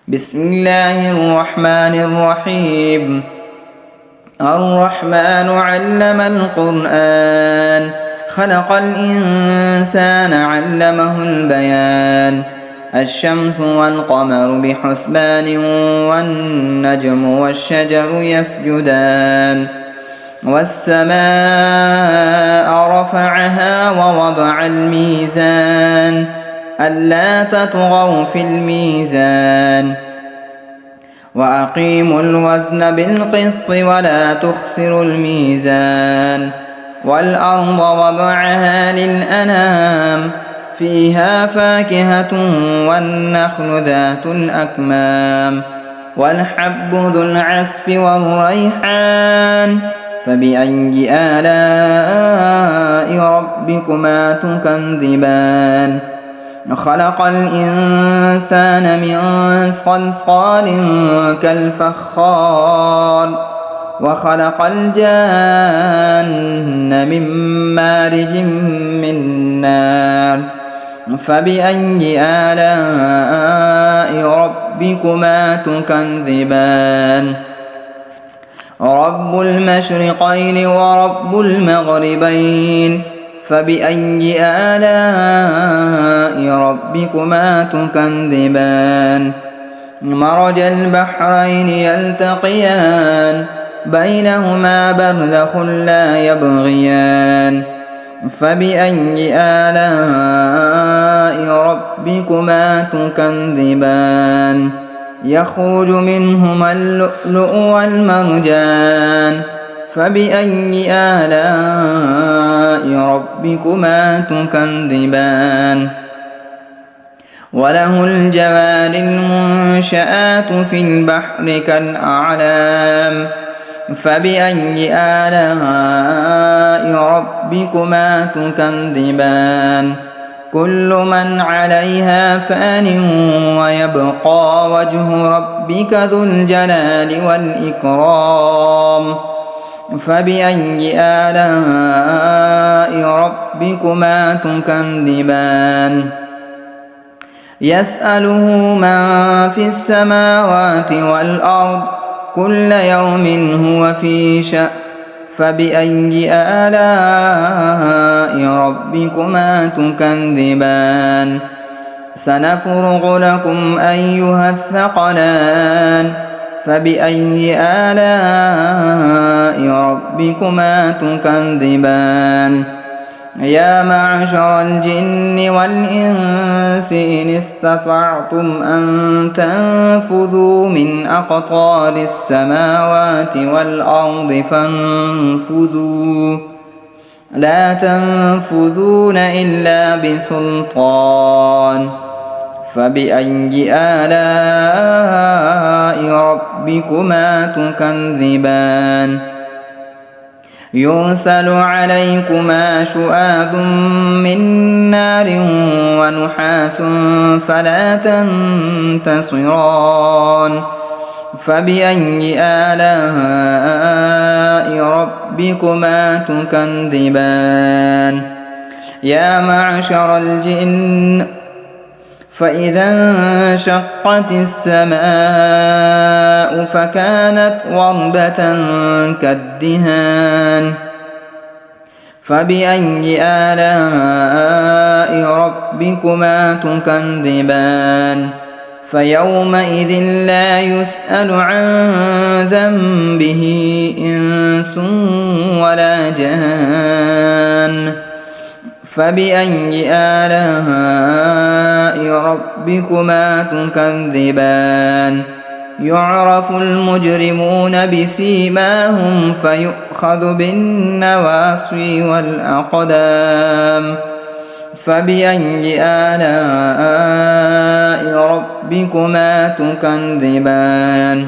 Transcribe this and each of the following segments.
بسم الله الرحمن الرحيم. الرحمن علم القرآن، خلق الإنسان علمه البيان. الشمس والقمر بحسبان، والنجم والشجر يسجدان. والسماء رفعها ووضع الميزان، ألا تطغوا في الميزان. وأقيموا الوزن بالقسط ولا تخسروا الميزان. والأرض وضعها للأنام، فيها فاكهة والنخل ذات الأكمام، والحب ذو العصف والريحان. فبأي آلاء ربكما تكذبان؟ خلق الإنسان من صلصال كالفخار، وخلق الجان من مارج من نار. فبأي آلاء ربكما تكذبان؟ رب المشرقين ورب المغربين، فبأي آلاء ربكما تكذبان؟ مرج البحرين يلتقيان، بينهما برزخ لا يبغيان. فبأي آلاء ربكما تكذبان؟ يخرج منهما اللؤلؤ والمرجان. فبأي آلاء ربكما تكذبان؟ وله الجوار المنشآت في البحر كالأعلام. فبأي آلاء ربكما تكذبان؟ كل من عليها فان، ويبقى وجه ربك ذو الجلال والإكرام. فبأي آلاء ربكما تكذبان؟ يسأله من في السماوات والأرض، كل يوم هو في شأن. فبأي آلاء ربكما تكذبان؟ سنفرغ لكم أيها الثقلان. فبأي آلاء ربكما تكذبان؟ يا معشر الجن والإنس إن استطعتم أن تنفذوا من أقطار السماوات والأرض فانفذوا، لا تنفذون إلا بسلطان. فبأي آلاء ربكما تكذبان؟ يرسل عليكما شواظ من نار ونحاس فلا تنتصران. فبأي آلاء ربكما تكذبان؟ يا معشر الجن، فإذا انشقت السماء فكانت وردة كالدهان. فبأي آلاء ربكما تكذبان؟ فيومئذ لا يسأل عن ذنبه إنس ولا جان. فبأي آلاء ربكما تكذبان؟ يعرف المجرمون بسيماهم فيؤخذ بالنواصي والأقدام. فبأي آلاء ربكما تكذبان؟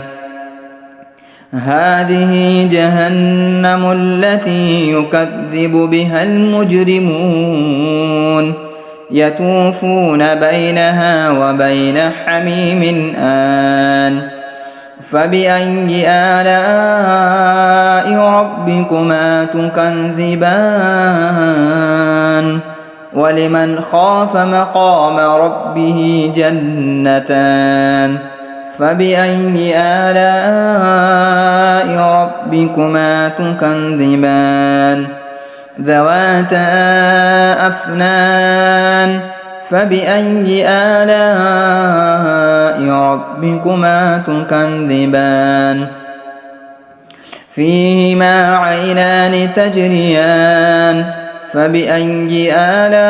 هذه جهنم التي يكذب بها المجرمون، يطوفون بينها وبين حميم آن. فبأي آلاء ربكما تكذبان؟ ولمن خاف مقام ربه جنتان. فبأي آلاء ربكما تكذبان ذواتا أفنان فبأي آلاء ربكما تكذبان فيهما عينان تجريان فبأي آلاء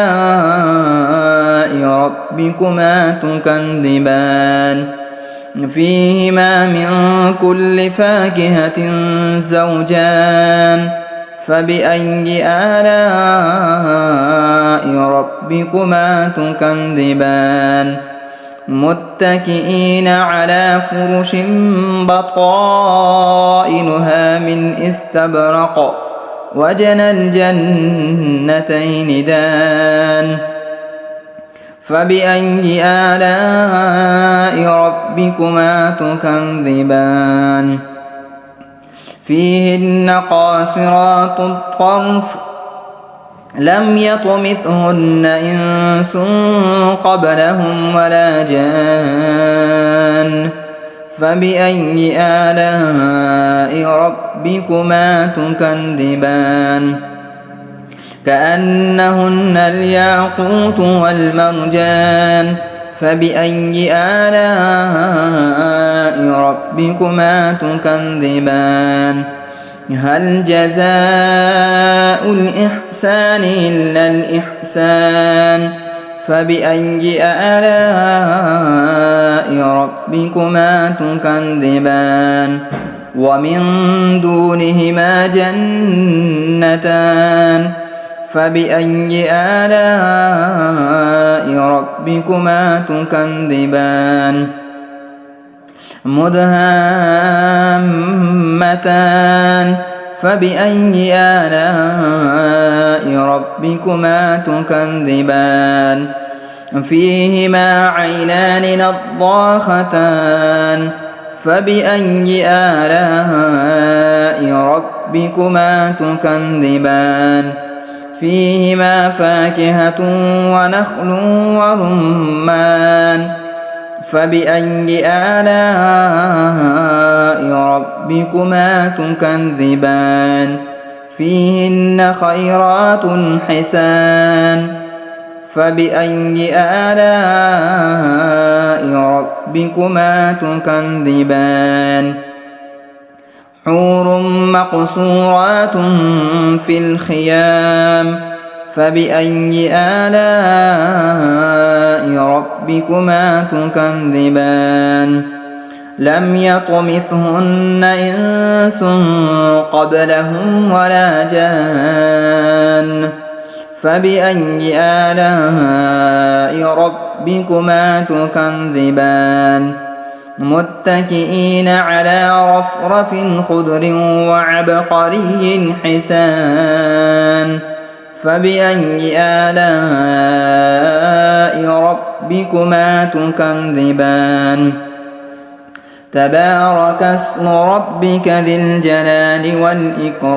ربكما تكذبان فيهما من كل فاكهة زوجان فبأي آلاء ربكما تكذبان متكئين على فرش بطائنها من استبرق وجنى الجنتين دان فبأي آلاء ربكما تكذبان فيهن قاصرات الطرف لم يطمثهن إنس قبلهم ولا جان فبأي آلاء ربكما تكذبان كأنهن الياقوت والمرجان فبأي آلاء ربكما تكذبان هل جزاء الإحسان إلا الإحسان فبأي آلاء ربكما تكذبان ومن دونهما جنتان فبأي آلاء ربكما تكذبان مدهامتان فبأي آلاء ربكما تكذبان فيهما عينان نضاختان فبأي آلاء ربكما تكذبان فيهما فاكهة ونخل ورمان فبأي آلاء ربكما تكذبان فيهن خيرات حسان فبأي آلاء ربكما تكذبان حور مقصورات في الخيام فبأي آلاء ربكما تكذبان لم يطمثهن إنس قبلهم ولا جان فبأي آلاء ربكما تكذبان متكئين على رفرف خضر وعبقري حسان فبأي آلاء ربكما تكذبان تبارك اسم ربك ذي الجلال والإكرام